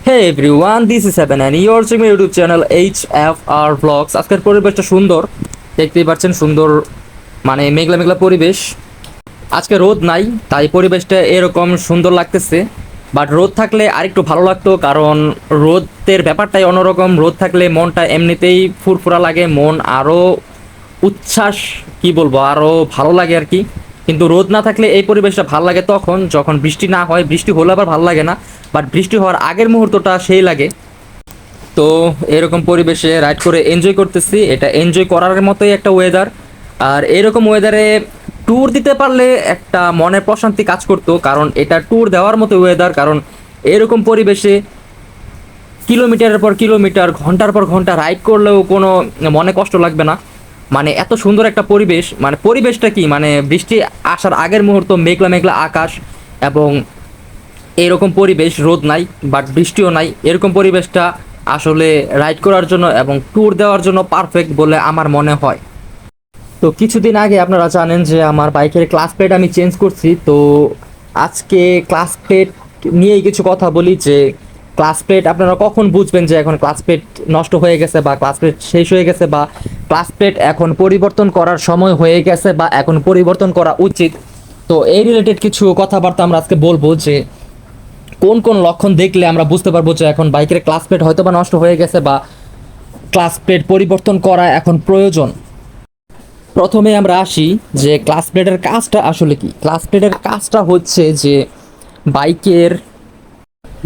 Hey everyone, this is Seven and you're watching my YouTube channel HFR Vlogs. আজকের পরিবেশটা সুন্দর, দেখতেই পাচ্ছেন সুন্দর, মানে মেঘলা মেঘলা পরিবেশ। আজকে রোদ নাই, তাই পরিবেশটা এরকম সুন্দর লাগতেছে। বাট রোদ থাকলে আরেকটু ভালো লাগতো, কারণ রোদের ব্যাপারটাই অন্যরকম। রোদ থাকলে মনটা এমনিতেই ফুরফুরা লাগে, মন আরও উচ্ছ্বাস, কি বলবো, আরও ভালো লাগে আর কি। কিন্তু রোদ না থাকলে এই পরিবেশটা ভালো লাগে তখন যখন বৃষ্টি না হয়। বৃষ্টি হলে আবার ভালো লাগে না, বাট বৃষ্টি হওয়ার আগের মুহূর্তটা সেই লাগে। তো এরকম পরিবেশে রাইড করে এনজয় করতেছি, এটা এনজয় করার মতোই একটা ওয়েদার। আর এরকম ওয়েদারে ট্যুর দিতে পারলে একটা মনে প্রশান্তি কাজ করতো, কারণ এটা ট্যুর দেওয়ার মতো ওয়েদার। কারণ এরকম পরিবেশে কিলোমিটারের পর কিলোমিটার, ঘন্টার পর ঘন্টা রাইড করলেও কোনো মনে কষ্ট লাগবে না। মানে এত সুন্দর একটা পরিবেশ, মানে পরিবেশটা কি, মানে বৃষ্টি আসার আগের মুহূর্ত, মেঘলা মেঘলা আকাশ, এবং এরকম পরিবেশ, রোদ নাই বাট বৃষ্টিও নাই, এরকম পরিবেশটা আসলে রাইড করার জন্য এবং ট্যুর দেওয়ার জন্য পারফেক্ট বলে আমার মনে হয়। তো কিছুদিন আগে আপনারা জানেন যে আমার বাইকের ক্লাস প্লেট আমি চেঞ্জ করছি। তো আজকে ক্লাস প্লেট নিয়েই কিছু কথা বলি, যে ক্লাস প্লেট আপনারা কখন বুঝবেন যে এখন ক্লাস প্লেট নষ্ট হয়ে গেছে, বা ক্লাস প্লেট শেষ হয়ে গেছে, বা ক্লাস প্লেট এখন পরিবর্তন করার সময় হয়ে গেছে, বা এখন পরিবর্তন করা উচিত। তো এই রিলেটেড কিছু কথাবার্তা আমরা আজকে বলবো, যে কোন কোন লক্ষণ দেখলে আমরা বুঝতে পারবো যে এখন বাইকের ক্লাস প্লেট হয়তো বা নষ্ট হয়ে গেছে, বা ক্লাস প্লেট পরিবর্তন করা এখন প্রয়োজন। প্রথমে আমরা আসি যে ক্লাস প্লেটের কাজটা আসলে কি। ক্লাস প্লেটের কাজটা হচ্ছে যে বাইকের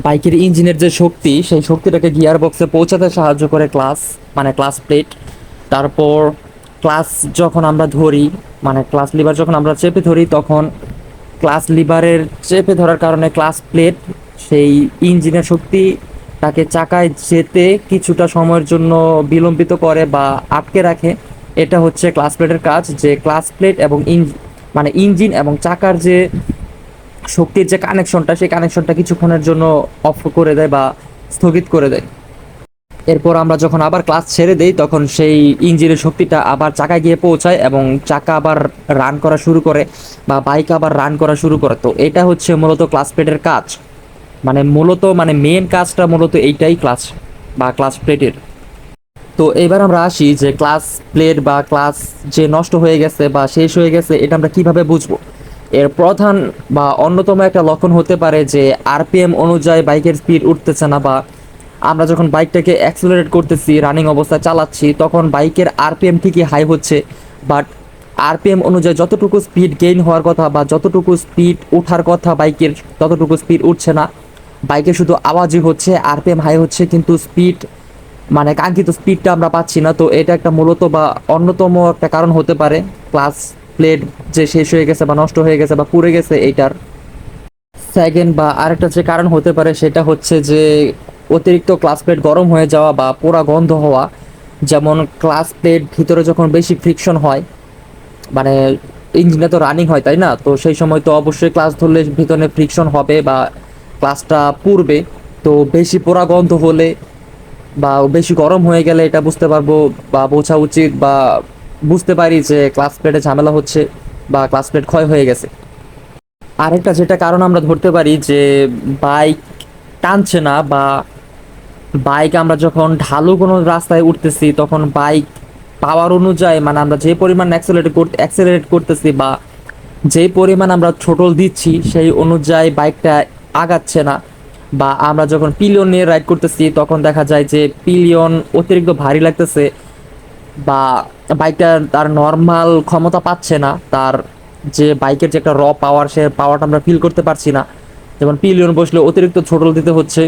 বাইকের ইঞ্জিনের যে শক্তি, সেই শক্তিটাকে গিয়ার বক্সে পৌঁছাতে সাহায্য করে মানে ক্লাস প্লেট। তারপর ক্লাস যখন আমরা ধরি, মানে ক্লাস লিভার যখন আমরা চেপে ধরি, তখন ক্লাস লিভারের চেপে ধরার কারণে ক্লাস প্লেট সেই ইঞ্জিনের শক্তিটাকে চাকায় যেতে কিছুটা সময়ের জন্য বিলম্বিত করে বা আটকে রাখে। এটা হচ্ছে ক্লাস প্লেটের কাজ, যে ক্লাস প্লেট এবং মানে ইঞ্জিন এবং চাকার যে শক্তির যে কানেকশনটা, সেই কানেকশনটা কিছুক্ষণের জন্য অফ করে দেয় বা স্থগিত করে দেয়। এরপর আমরা যখন আবার ক্লাস ছেড়ে দেই, তখন সেই ইঞ্জিনের শক্তিটা আবার চাকায় গিয়ে পৌঁছায় এবং চাকা আবার রান করা শুরু করে, বা বাইক আবার রান করা শুরু করে। তো এটা হচ্ছে মূলত ক্লাস প্লেটের কাজ, মানে মেন কাজটা মূলত এইটাই, ক্লাস বা ক্লাস প্লেটের। তো এবার আমরা আসি যে ক্লাস প্লেট বা ক্লাস যে নষ্ট হয়ে গেছে বা শেষ হয়ে গেছে, এটা আমরা কিভাবে বুঝবো। এর প্রধান বা অন্যতম একটা লক্ষণ হতে পারে যে আরপিএম অনুযায়ী বাইকের স্পিড উঠতেছে না, বা আমরা যখন বাইকটাকে অ্যাক্সেলারেট করতেছি, রানিং অবস্থায় চালাচ্ছি, তখন বাইকের আরপিএম ঠিকই হাই হচ্ছে, বাট আরপিএম অনুযায়ী যতটুকু স্পিড গেইন হওয়ার কথা বা যতটুকু স্পিড ওঠার কথা বাইকের, ততটুকু স্পিড উঠছে না। বাইকে শুধু আওয়াজই হচ্ছে, আরপিএম হাই হচ্ছে, কিন্তু স্পিড, মানে কাঙ্ক্ষিত স্পিডটা আমরা পাচ্ছি না। তো এটা একটা মূলত বা অন্যতম একটা কারণ হতে পারে ক্লাস প্লেট যে শেষ হয়ে গেছে বা নষ্ট হয়ে গেছে বা পুড়ে গেছে এইটার। সেকেন্ড বা আরেকটা যে কারণ হতে পারে, সেটা হচ্ছে যে অতিরিক্ত ক্লাস প্লেট গরম হয়ে যাওয়া বা পোড়া গন্ধ হওয়া। যেমন ক্লাস প্লেট ভিতরে যখন বেশি ফ্রিকশন হয়, মানে ইঞ্জিনে তো রানিং হয় তাই না, তো সেই সময় তো অবশ্যই ক্লাস ধরলে ভিতরে ফ্রিকশন হবে বা ক্লাসটা পুড়বে। তো বেশি পোড়া গন্ধ হলে বা বেশি গরম হয়ে গেলে এটা বুঝতে পারবো বা বোঝা উচিত, বা বুঝতে পারি যে ক্লাস প্লেটে ঝামেলা হচ্ছে বা ক্লাস প্লেট ক্ষয় হয়ে গেছে। আরেকটা যেটা কারণ আমরা ধরতে পারি, যে বাইক টানছে না, বা বাইক আমরা যখন ঢালু কোনো রাস্তায় উঠতেছি, তখন বাইক পাওয়ার অনুযায়ী, মানে আমরা যে পরিমাণ অ্যাক্সেলারেট করতেছি বা যে পরিমাণ আমরা থ্রোটল দিচ্ছি, সেই অনুযায়ী বাইকটা আগাচ্ছে না। বা আমরা যখন পিলিয়ন নিয়ে রাইড করতেছি, তখন দেখা যায় যে পিলিয়ন অতিরিক্ত ভারী লাগতেছে, বা বাইকটা তার নর্মাল ক্ষমতা পাচ্ছে না, তার যে বাইকের যে একটা পাওয়ার, সে পাওয়ারটা আমরা ফিল করতে পারছি না। যেমন পিলিয়ন বসলে অতিরিক্ত থ্রোটল দিতে হচ্ছে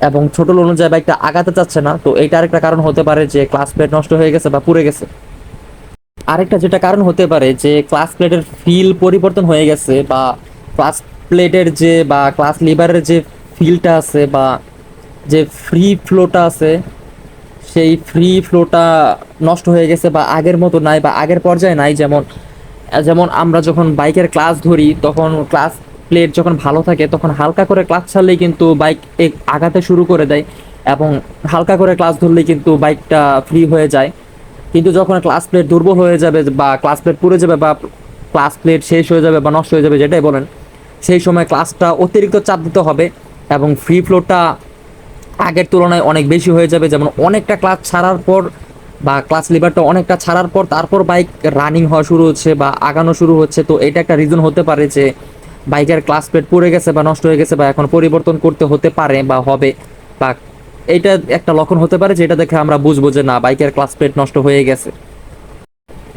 এবং থ্রোটল অনুযায়ী বাইকটা আগাতে চাচ্ছে না। তো এইটা আরেকটা কারণ হতে পারে যে ক্লাস প্লেট নষ্ট হয়ে গেছে বা পুড়ে গেছে। আরেকটা যেটা কারণ হতে পারে, যে ক্লাস প্লেটের ফিল পরিবর্তন হয়ে গেছে, বা ক্লাস প্লেটের যে বা ক্লাস লিভারের যে ফিলটা আছে বা যে ফ্রি ফ্লোটা আছে, সেই ফ্রি ফ্লোটা নষ্ট হয়ে গেছে বা আগের মতো নাই বা আগের পর্যায়ে নাই। যেমন যেমন আমরা যখন বাইকের ক্লাস ধরি, তখন ক্লাস প্লেট যখন ভালো থাকে, তখন হালকা করে ক্লাচ ছাড়লেই কিন্তু বাইক আগাতে শুরু করে দেয়, এবং হালকা করে ক্লাচ ধরলেই কিন্তু বাইকটা ফ্রি হয়ে যায়। কিন্তু যখন ক্লাস প্লেট দুর্বল হয়ে যাবে বা ক্লাস প্লেট পুড়ে যাবে বা ক্লাস প্লেট শেষ হয়ে যাবে বা নষ্ট হয়ে যাবে, যেটাই বলেন, সেই সময় ক্লাসটা অতিরিক্ত চাপ দিতে হবে এবং ফ্রি ফ্লোটা আগের তুলনায় অনেক বেশি হয়ে যাবে। যেমন অনেকটা ক্লাচ ছাড়ার পর বা ক্লাচ লিভারটা অনেকটা ছাড়ার পর তারপর বাইক রানিং হওয়া শুরু হচ্ছে বা আগানো শুরু হচ্ছে, তো এটা একটা রিজন হতে পারে যে বাইকের ক্লাচ প্লেট পড়ে গেছে বা নষ্ট হয়ে গেছে বা এখন পরিবর্তন করতে হতে পারে বা হবে, বা এইটা একটা লক্ষণ হতে পারে যেটা দেখে আমরা বুঝবো যে না, বাইকের ক্লাচ প্লেট নষ্ট হয়ে গেছে।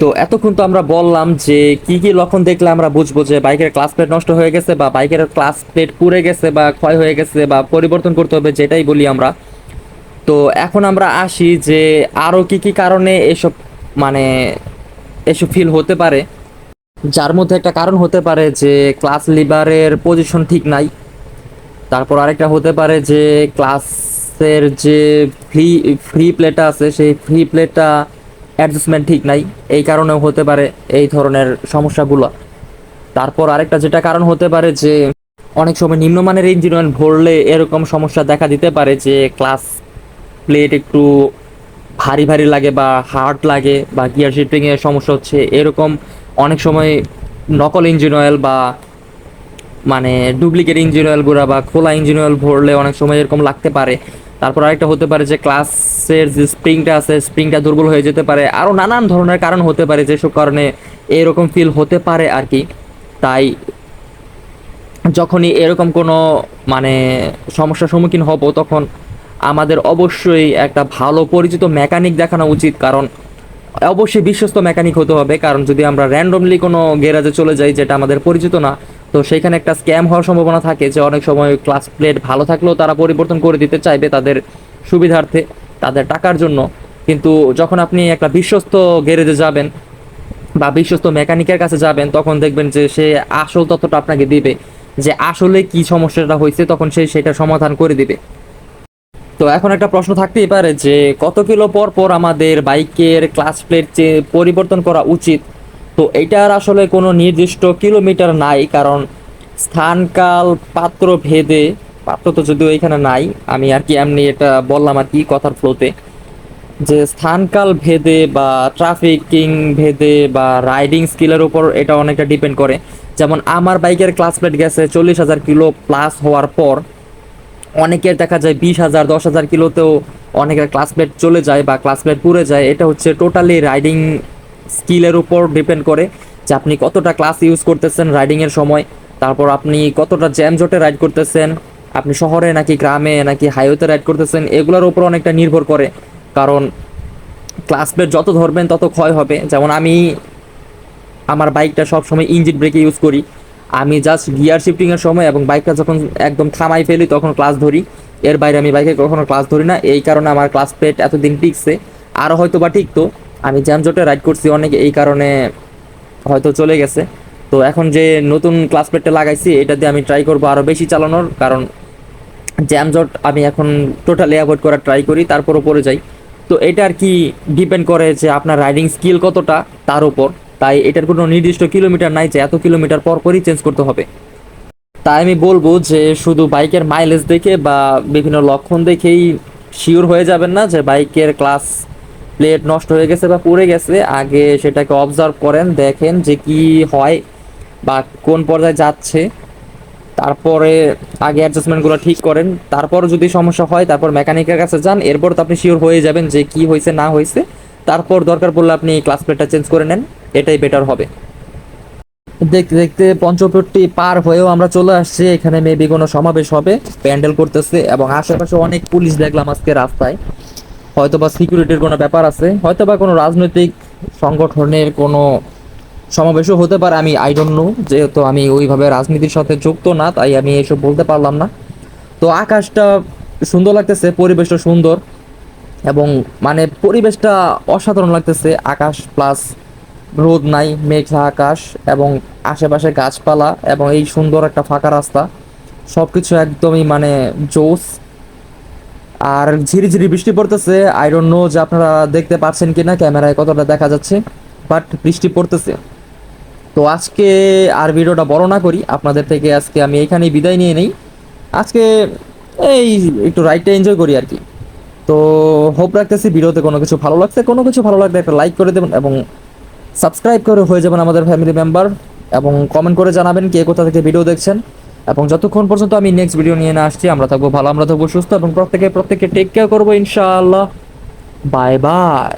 তো এতক্ষণ তো আমরা বললাম যে কি কি লক্ষণ দেখলে আমরা বুঝবো যে বাইকের ক্লাচ প্লেট নষ্ট হয়ে গেছে বা বাইকের ক্লাচ প্লেট পুড়ে গেছে বা ক্ষয় হয়ে গেছে বা পরিবর্তন করতে হবে, যেটাই বলি আমরা। তো এখন আমরা আসি যে আরও কি কি কারণে এসব মানে এসব ফিল হতে পারে। যার মধ্যে একটা কারণ হতে পারে যে ক্লাচ লিভারের পজিশন ঠিক নাই। তারপর আরেকটা হতে পারে যে ক্লাসের যে ফ্রি ফ্রি প্লেটটা আছে সেই ফ্রি প্লেটটা অ্যাডজাস্টমেন্ট ঠিক নাই, এই কারণেও হতে পারে এই ধরনের সমস্যাগুলো। তারপর আরেকটা যেটা কারণ হতে পারে যে অনেক সময় নিম্নমানের ইঞ্জিন অয়েল ভরলে এরকম সমস্যা দেখা দিতে পারে যে ক্লাস প্লেট একটু ভারী ভারী লাগে বা হার্ড লাগে বা গিয়ার শিফটিংয়ের সমস্যা হচ্ছে এরকম। অনেক সময় নকল ইঞ্জিন অয়েল বা মানে ডুপ্লিকেট ইঞ্জিন অয়েলগুলো বা খোলা ইঞ্জিন অয়েল ভরলে অনেক সময় এরকম লাগতে পারে। তারপর আরেকটা হতে পারে যে ক্লাসের যে স্প্রিংটা আছে স্প্রিংটা দুর্বল হয়ে যেতে পারে। আরও নানান ধরনের কারণ হতে পারে যেসব কারণে এরকম ফিল হতে পারে আর কি। তাই যখনই এরকম কোনো মানে সমস্যার সম্মুখীন হব তখন আমাদের অবশ্যই একটা ভালো পরিচিত মেকানিক দেখানো উচিত, কারণ অবশ্যই বিশ্বস্ত মেকানিক হতে হবে। কারণ যদি আমরা র্যান্ডমলি কোনো গ্যারেজে চলে যাই যেটা আমাদের পরিচিত না, তো সেখানে একটা স্ক্যাম হওয়ার সম্ভাবনা থাকে যে অনেক সময় ক্লাস প্লেট ভালো থাকলেও তারা পরিবর্তন করে দিতে চাইবে তাদের সুবিধার্থে, তাদের টাকার জন্য। কিন্তু যখন আপনি একটা বিশ্বস্ত গ্যারেজে যাবেন বা বিশ্বস্ত মেকানিকের কাছে যাবেন তখন দেখবেন যে সে আসল তথ্যটা আপনাকে দিবে, যে আসলে কি সমস্যাটা হয়েছে, তখন সে সেটা সমাধান করে দিবে। তো এখন একটা প্রশ্ন থাকতেই পারে যে কত কিলো পর পর আমাদের বাইকের ক্লাচ প্লেট যে পরিবর্তন করা উচিত। তো এটার আসলে কোনো নির্দিষ্ট কিলোমিটার নাই, কারণ স্থানকাল পাত্র ভেদে, পাত্র তো যদিও এখানে নাই, আমি আর কি এমনি এটা বললাম আর কি কথার ফ্লোতে, যে স্থানকাল ভেদে বা ট্রাফিকিং ভেদে বা রাইডিং স্কিলের উপর এটা অনেকটা ডিপেন্ড করে। যেমন আমার বাইকের ক্লাচ প্লেট গেছে 40,000 কিলো প্লাস হওয়ার পর, অনেকের দেখা যায় 20,000 10,000 কিলোতেও অনেকের ক্লাস প্লেট চলে যায় বা ক্লাস প্লেট পুড়ে যায়। এটা হচ্ছে টোটালি রাইডিং স্কিলের উপর ডিপেন্ড করে যে আপনি কতটা ক্লাস ইউজ করতেছেন রাইডিংয়ের সময়, তারপর আপনি কতটা জ্যাম জটে রাইড করতেছেন, আপনি শহরে নাকি গ্রামে নাকি হাইওয়েতে রাইড করতেছেন, এগুলোর উপর অনেকটা নির্ভর করে। কারণ ক্লাস প্লেট যত ধরবেন তত ক্ষয় হবে। যেমন আমি আমার বাইকটা সবসময় ইঞ্জিন ব্রেকে ইউজ করি, আমি জাস্ট গিয়ার শিফটিংয়ের সময় এবং বাইকটা যখন একদম থামাই ফেলি তখন ক্লাস ধরি, এর বাইরে আমি বাইকে কখনো ক্লাস ধরি না। এই কারণে আমার ক্লাস প্লেট এতদিন টিকছে, আরও হয়তো বা টিকতো, আমি জ্যামজটে রাইড করছি অনেক, এই কারণে হয়তো চলে গেছে। তো এখন যে নতুন ক্লাস প্লেটটা লাগাইছি এটা দিয়ে আমি ট্রাই করবো আরও বেশি চালানোর, কারণ জ্যামজট আমি এখন টোটালি অ্যাভয়েড করার ট্রাই করি, তারপরও পরে যাই। তো এটা আর কি ডিপেন্ড করে যে আপনার রাইডিং স্কিল কতটা তার উপর। তাই এটার কোনো নির্দিষ্ট কিলোমিটার নাই যে এত কিলোমিটার পর পরই চেঞ্জ করতে হবে। তাই আমি বলবো যে শুধু বাইকের মাইলেজ দেখে বা বিভিন্ন লক্ষণ দেখেই শিওর হয়ে যাবেন না যে বাইকের ক্লাস প্লেট নষ্ট হয়ে গেছে বা পুড়ে গেছে। আগে সেটাকে অবজার্ভ করেন, দেখেন যে কি হয় বা কোন পর্যায়ে যাচ্ছে, তারপরে আগে অ্যাডজাস্টমেন্টগুলো ঠিক করেন। তারপর যদি সমস্যা হয় তারপর মেকানিকের কাছে যান, এরপর তো আপনি শিওর হয়ে যাবেন যে কি হয়েছে না হয়েছে। তারপর দরকার পড়লে আপনি ক্লাস প্লেটটা চেঞ্জ করে নেন, এটাই বেটার হবে। দেখতে দেখতে পঞ্চবটি পার হয়েও আমরা চলে আসছি, এখানে মেবি কোনো সমাবেশ হবে, প্যান্ডেল করতেছে এবং আশেপাশে অনেক পুলিশ দেখলাম আজকে রাস্তায়। হয়তোবা সিকিউরিটির কোনো ব্যাপার আছে, হয়তোবা কোনো রাজনৈতিক সংগঠনের কোনো সমাবেশও হতে পারে, আমি আই ডোন্ট নো, যেহেতু আমি ওইভাবে রাজনীতির সাথে যুক্ত না তাই আমি এসব বলতে পারলাম না। তো আকাশটা সুন্দর লাগতেছে, পরিবেশটা সুন্দর এবং মানে পরিবেশটা অসাধারণ লাগতেছে। আকাশ প্লাস রোদ নাই, মেঘলা আকাশ এবং আশেপাশে গাছপালা এবং এই সুন্দর একটা ফাঁকা রাস্তা, সব কিছু একদমই মানে জোস। আর ঝিরিঝিরি বৃষ্টি পড়তেছে, আই ডোন্ট নো যে আপনারা দেখতে পাচ্ছেন কিনা, ক্যামেরায় কতটা দেখা যাচ্ছে, বাট বৃষ্টি পড়তেছে। তো আজকে আর ভিডিওটা বড় না করি, আপনাদের থেকে আজকে আমি এখানেই বিদায় নিয়ে নেই। আজকে এই একটু রাইডটা এনজয় করি আর কি। তো হোপ রাখতেছি ভিডিওতে কোনো কিছু ভালো লাগছে, কোনো কিছু ভালো লাগলে একটা লাইক করে দেবেন এবং সাবস্ক্রাইব করে হয়ে যাবেন আমাদের ফ্যামিলি মেম্বার, এবং কমেন্ট করে জানাবেন কে কোথা থেকে ভিডিও দেখছেন। এবং যতক্ষণ পর্যন্ত আমি নেক্সট ভিডিও নিয়ে না আসছি, আমরা থাকবো ভালো, আমরা থাকবো সুস্থ এবং প্রত্যেকে টেক কেয়ার করবো ইনশাআল্লাহ। Bye bye.